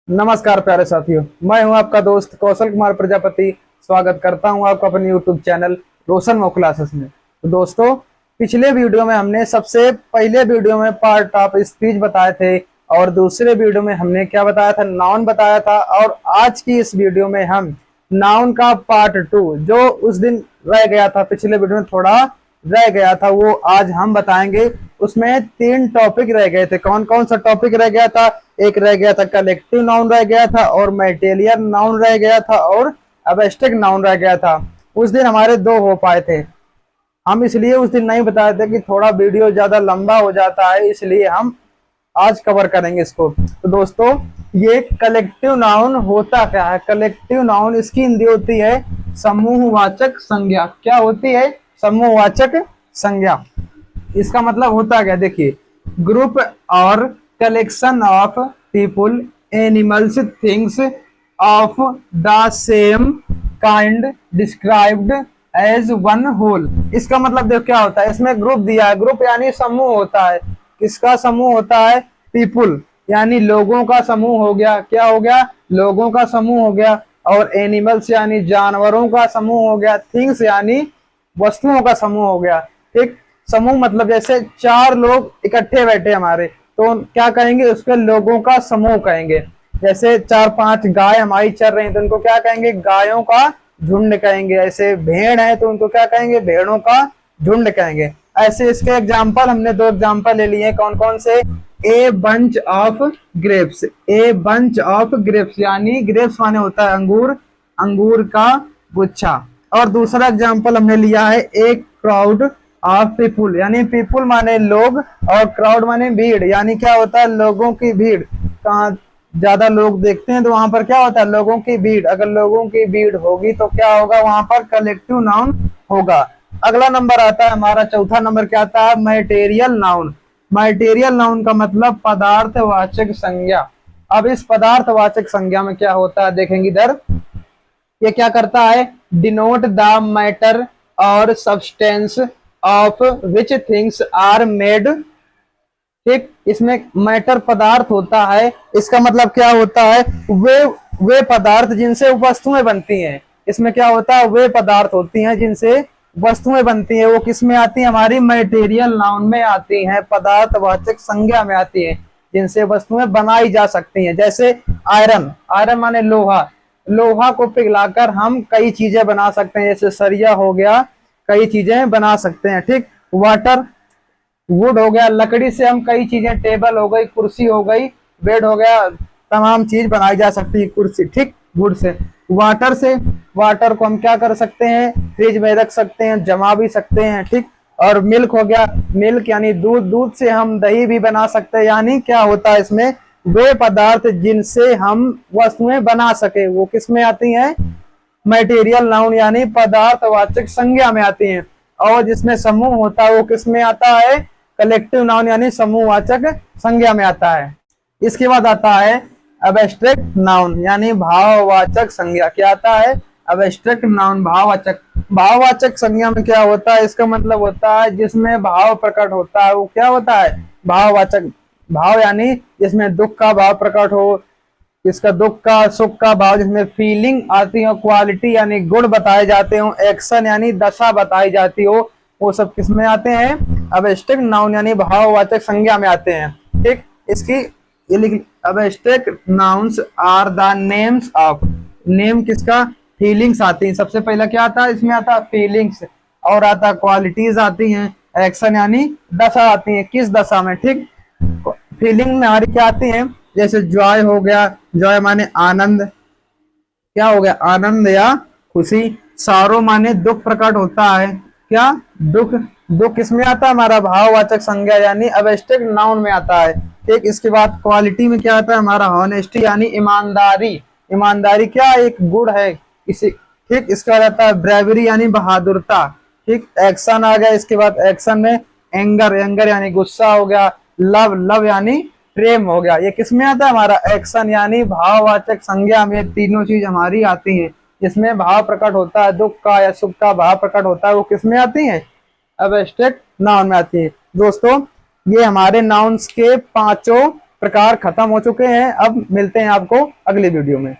नमस्कार प्यारे साथियों, मैं हूं आपका दोस्त कौशल कुमार प्रजापति। स्वागत करता हूं आपका अपने YouTube चैनल रोशन मो क्लासेस में। तो दोस्तों, पिछले वीडियो में हमने सबसे पहले वीडियो में पार्ट ऑफ स्पीच बताए थे और दूसरे वीडियो में हमने क्या बताया था, नाउन बताया था। और आज की इस वीडियो में हम नाउन का पार्ट 2 जो उस दिन रह गया था, पिछले वीडियो में थोड़ा रह गया था, वो आज हम बताएंगे। उसमें 3 टॉपिक रह गए थे। कौन कौन सा टॉपिक रह गया था? एक रह गया था कलेक्टिव नाउन रह गया था, और मैटेरियल नाउन रह गया था, और एब्स्ट्रैक्ट नाउन रह गया था। उस दिन हमारे 2 हो पाए थे। हम इसलिए उस दिन नहीं बताए थे कि थोड़ा वीडियो ज्यादा लंबा हो जाता है, इसलिए हम आज कवर करेंगे इसको। तो दोस्तों, ये कलेक्टिव नाउन होता क्या है? कलेक्टिव नाउन इसकी हिंदी होती है समूहवाचक संज्ञा। क्या होती है? समूहवाचक संज्ञा। इसका मतलब होता क्या? देखिए, ग्रुप और collection of people, animals, things of the same kind described as one whole. इसका मतलब देखो क्या होता है, इसमें ग्रुप दिया है। ग्रुप यानी समूह होता है। किसका समूह होता है? पीपुल यानी लोगों का समूह हो गया। क्या हो गया? लोगों का समूह हो गया। और एनिमल्स यानी जानवरों का समूह हो गया। थिंग्स यानी वस्तुओं का समूह हो गया। ठीक, समूह मतलब जैसे 4 लोग इकट्ठे बैठे हमारे, तो क्या कहेंगे? उसके लोगों का समूह कहेंगे। जैसे 4-5 गाय हमारी चल रही हैं, तो उनको क्या कहेंगे? गायों का झुंड कहेंगे। ऐसे भेड़ है तो उनको क्या कहेंगे? भेड़ों का झुंड कहेंगे। ऐसे इसके एग्जाम्पल हमने 2 एग्जाम्पल ले लिए। कौन कौन से? A bunch of grapes. A bunch of grapes यानी ग्रेप्स माने होता है अंगूर, अंगूर का गुच्छा। और दूसरा एग्जाम्पल हमने लिया है एक क्राउड ऑफ पीपुल, यानी पीपुल माने लोग और क्राउड माने भीड़, यानी क्या होता है? लोगों की भीड़। कहाँ ज्यादा लोग देखते हैं तो वहां पर क्या होता है? लोगों की भीड़। अगर लोगों की भीड़ होगी तो क्या होगा? वहां पर कलेक्टिव नाउन होगा। अगला नंबर आता है हमारा, चौथा नंबर क्या आता है? Material noun. मैटेरियल नाउन का मतलब पदार्थवाचक संज्ञा। अब इस पदार्थवाचक संज्ञा में क्या होता है देखेंगे इधर। ये क्या करता है? डिनोट द मैटर और substance of which things are made. ठीक, इसमें मैटर पदार्थ होता है। इसका मतलब क्या होता है? वे पदार्थ जिनसे वस्तुएं बनती हैं। इसमें क्या होता है? वे पदार्थ होती हैं जिनसे वस्तुएं बनती हैं। वो किस में आती हैं? हमारी मैटेरियल नाउन में आती हैं, पदार्थवाचक संज्ञा में आती हैं, जिनसे वस्तुएं बनाई जा सकती हैं। जैसे आयरन, आयरन माने लोहा। लोहा को पिघलाकर हम कई चीजें बना सकते हैं, जैसे सरिया हो गया, कई चीजें बना सकते हैं। ठीक, वाटर, वुड हो गया, लकड़ी से हम कई चीजें, टेबल हो गई, कुर्सी हो गई, बेड हो गया, तमाम चीज बनाई जा सकती है कुर्सी। ठीक, वुड से। वाटर से, वाटर को हम क्या कर सकते हैं? फ्रिज में रख सकते हैं, जमा भी सकते हैं। ठीक, और मिल्क हो गया, मिल्क यानी दूध, दूध से हम दही भी बना सकते हैं। यानी क्या होता है इसमें? वे पदार्थ जिनसे हम वस्तुएं बना सके, वो किस में आती हैं? मटेरियल नाउन यानी पदार्थवाचक संज्ञा में आती हैं। और जिसमें समूह होता है वो किस में आता है? कलेक्टिव नाउन यानी समूहवाचक संज्ञा में आता है। इसके बाद आता है एब्स्ट्रैक्ट नाउन यानी भाववाचक संज्ञा। क्या आता है? Abstract noun, भाववाचक। भाववाचक संज्ञा में क्या होता है? इसका मतलब होता है जिसमें भाव प्रकट होता है, वो क्या होता है? भाववाचक। भाव यानी जिसमें दुख का भाव प्रकट हो, इसका दुख का, सुख का भाव, जिसमें फीलिंग आती हो, क्वालिटी यानी गुण बताए जाते हो, एक्शन यानी दशा बताई जाती हो, वो सब किस में आते हैं? एब्स्ट्रैक्ट नाउन यानी भाववाचक संज्ञा में आते हैं। ठीक, इसकी ये लिख, abstract nouns are the names of. Name किसका? फीलिंग्स आती हैं। सबसे पहला क्या आता है इसमें? आता है फीलिंग्स, और आता क्वालिटीज आती हैं, एक्शन यानी दशा आती है। किस दशा में? ठीक, फीलिंग में हमारी क्या आती है? जैसे जॉय हो गया, जॉय माने आनंद, क्या हो गया? आनंद या खुशी। सारो माने दुख प्रकट होता है। क्या? दुख। दुख किसमें आता है? हमारा भाववाचक संज्ञा यानी एब्स्ट्रैक्ट नाउन में आता है। ठीक, इसके बाद क्वालिटी में क्या आता है? हमारा हॉनेस्टी यानी ईमानदारी। ईमानदारी क्या? एक गुण है इसी। ठीक, इसके बाद आता है ब्रेवरी यानी बहादुरता। ठीक, एक्शन आ गया। इसके बाद एक्शन में एंगर, एंगर यानी गुस्सा हो गया। लव, लव यानी प्रेम हो गया। ये किसमें आता है? हमारा एक्शन यानी भाववाचक संज्ञा में तीनों चीज हमारी आती हैं। जिसमें भाव प्रकट होता है, दुख का या सुख का भाव प्रकट होता है, वो किसमें आती है? एब्स्ट्रैक्ट नाउन में आती है। दोस्तों, ये हमारे नाउन्स के 5 प्रकार खत्म हो चुके हैं। अब मिलते हैं आपको अगली वीडियो में।